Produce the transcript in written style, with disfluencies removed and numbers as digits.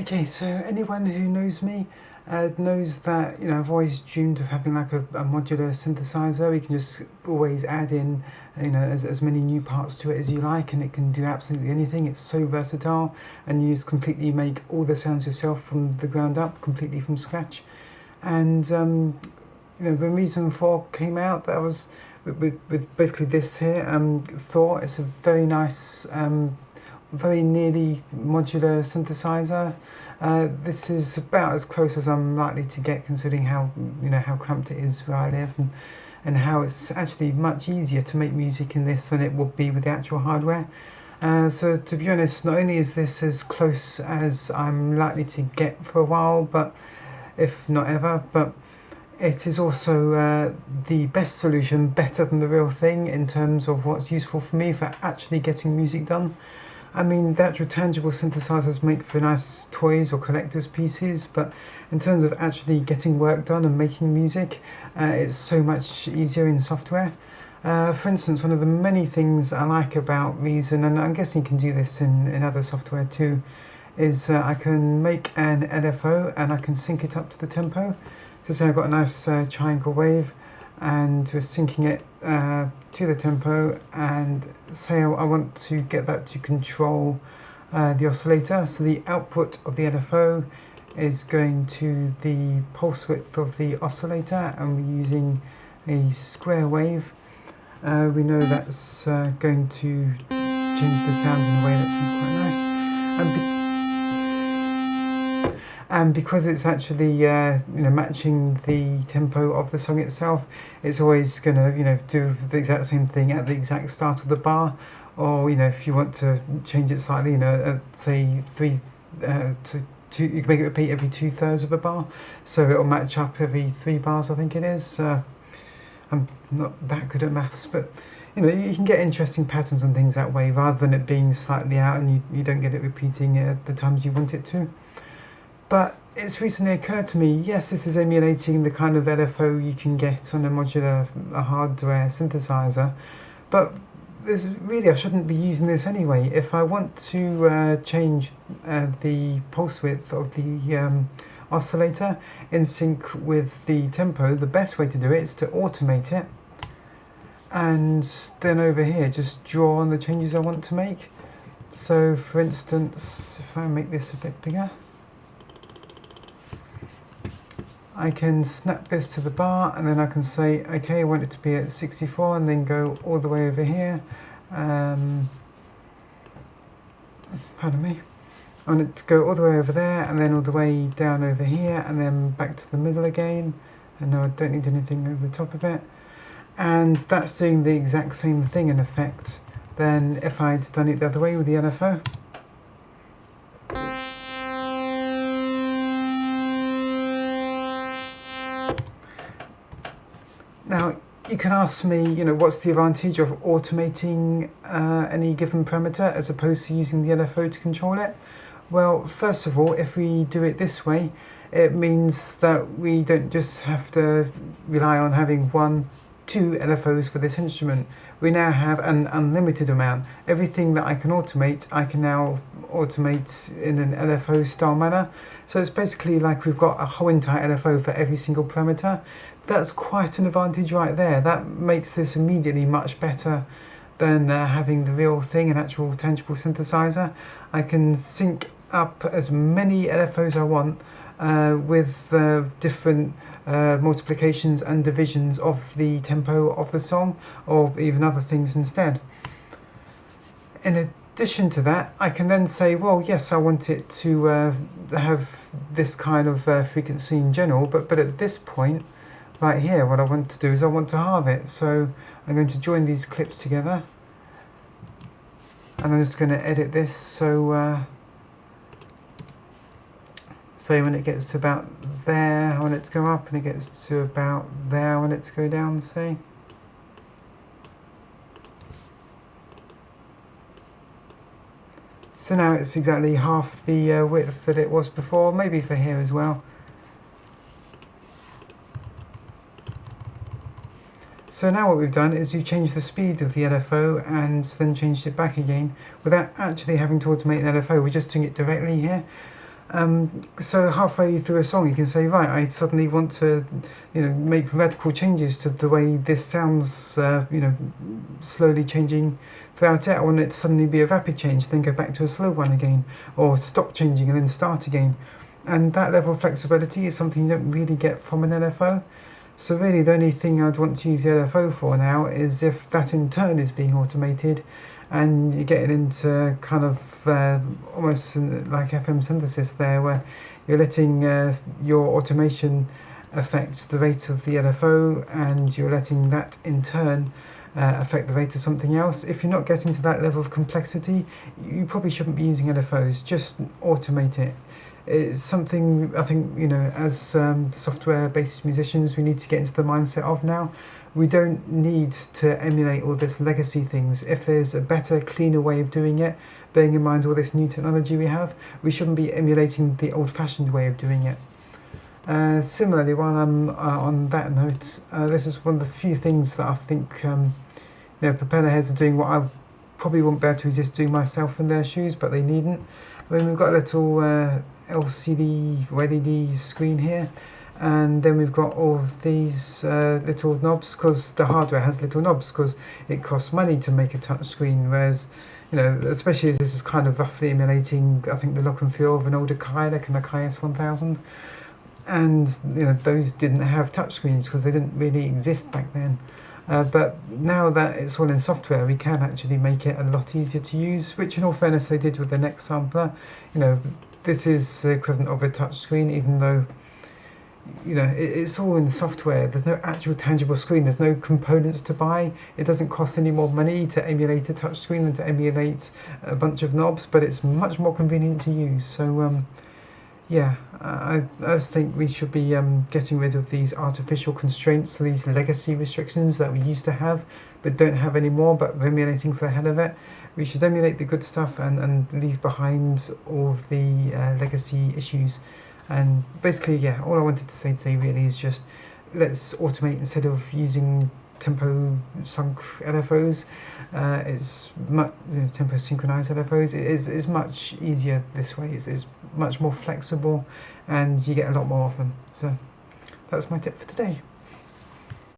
Okay, so anyone who knows me knows that I've always dreamed of having like a modular synthesizer. You can just always add in as many new parts to it as you like, and it can do absolutely anything. It's so versatile, and you just completely make all the sounds yourself from the ground up, completely from scratch. And when Reason 4 came out, that was with basically this here, Thor. It's a very nice, very nearly modular synthesizer. This is about as close as I'm likely to get, considering how how cramped it is where I live, and how it's actually much easier to make music in this than it would be with the actual hardware. So to be honest, not only is this as close as I'm likely to get for a while, but if not ever, but it is also the best solution, better than the real thing in terms of what's useful for me for actually getting music done. I mean, the actual tangible synthesizers make for nice toys or collector's pieces, but in terms of actually getting work done and making music, it's so much easier in software. For instance, one of the many things I like about Reason, and I'm guessing you can do this in other software too, is I can make an LFO and I can sync it up to the tempo. So say I've got a nice triangle wave, and we're syncing it to the tempo, and say I want to get that to control the oscillator. So the output of the LFO is going to the pulse width of the oscillator, and we're using a square wave. We know that's going to change the sound in a way that sounds quite nice. And because it's actually matching the tempo of the song itself, it's always going to do the exact same thing at the exact start of the bar. Or if you want to change it slightly, say 3 to 2, you can make it repeat every 2/3 of a bar, so it'll match up every 3 bars, I think it is. I'm not that good at maths, but you can get interesting patterns and things that way, rather than it being slightly out and you don't get it repeating at the times you want it to. But it's recently occurred to me, yes, this is emulating the kind of LFO you can get on a modular hardware synthesizer, but I shouldn't be using this anyway. If I want to change the pulse width of the oscillator in sync with the tempo, the best way to do it is to automate it, and then over here just draw on the changes I want to make. So for instance, if I make this a bit bigger, I can snap this to the bar, and then I can say, okay, I want it to be at 64, and then go all the way over here. Pardon me. I want it to go all the way over there, and then all the way down over here, and then back to the middle again. And now I don't need anything over the top of it. And that's doing the exact same thing in effect than if I'd done it the other way with the LFO. Now, you can ask me, what's the advantage of automating any given parameter as opposed to using the LFO to control it? Well, first of all, if we do it this way, it means that we don't just have to rely on having 1, 2 LFOs for this instrument. We now have an unlimited amount. Everything that I can automate, I can now automate in an LFO style manner. So it's basically like we've got a whole entire LFO for every single parameter. That's quite an advantage right there. That makes this immediately much better than having the real thing, an actual tangible synthesizer. I can sync up as many LFOs I want with different multiplications and divisions of the tempo of the song, or even other things instead. In addition to that, I can then say, well, yes, I want it to have this kind of frequency in general, but at this point right here, what I want to do is I want to halve it. So I'm going to join these clips together, and I'm just going to edit this. So say when it gets to about there, I want it to go up, and it gets to about there, I want it to go down, say. So now it's exactly half the width that it was before, maybe for here as well. So now what we've done is we've changed the speed of the LFO and then changed it back again without actually having to automate an LFO. We're just doing it directly here. So halfway through a song, you can say, right, I suddenly want to, make radical changes to the way this sounds. Slowly changing throughout it. I want it to suddenly be a rapid change, then go back to a slow one again, or stop changing and then start again. And that level of flexibility is something you don't really get from an LFO. So really, the only thing I'd want to use the LFO for now is if that in turn is being automated, and you're getting into kind of almost like FM synthesis there, where you're letting your automation affect the rate of the LFO, and you're letting that in turn affect the rate of something else. If you're not getting to that level of complexity, you probably shouldn't be using LFOs. Just automate it. It's something I think, as software-based musicians, we need to get into the mindset of now. We don't need to emulate all this legacy things. If there's a better, cleaner way of doing it, bearing in mind all this new technology we have, we shouldn't be emulating the old-fashioned way of doing it. Similarly, while I'm on that note, this is one of the few things that I think propeller heads are doing what I probably wouldn't be able to resist doing myself in their shoes, but they needn't. I mean, we've got a little LCD or LED screen here, and then we've got all of these little knobs, because the hardware has little knobs, because it costs money to make a touch screen, whereas especially as this is kind of roughly emulating, I think, the look and feel of an older Kai, like an Kai S1000, and those didn't have touchscreens because they didn't really exist back then. But now that it's all in software, we can actually make it a lot easier to use, which in all fairness they did with the next sampler. This is the equivalent of a touchscreen, even though it's all in software. There's no actual tangible screen. There's no components to buy. It doesn't cost any more money to emulate a touchscreen than to emulate a bunch of knobs, but it's much more convenient to use. So I just think we should be getting rid of these artificial constraints, these legacy restrictions that we used to have but don't have anymore, but we're emulating for the hell of it. We should emulate the good stuff and leave behind all of the legacy issues. And basically, all I wanted to say today really is just let's automate instead of using tempo-sync LFOs. It's much tempo-synchronized LFOs. It is much easier this way. It's much more flexible, and you get a lot more of them. So that's my tip for today.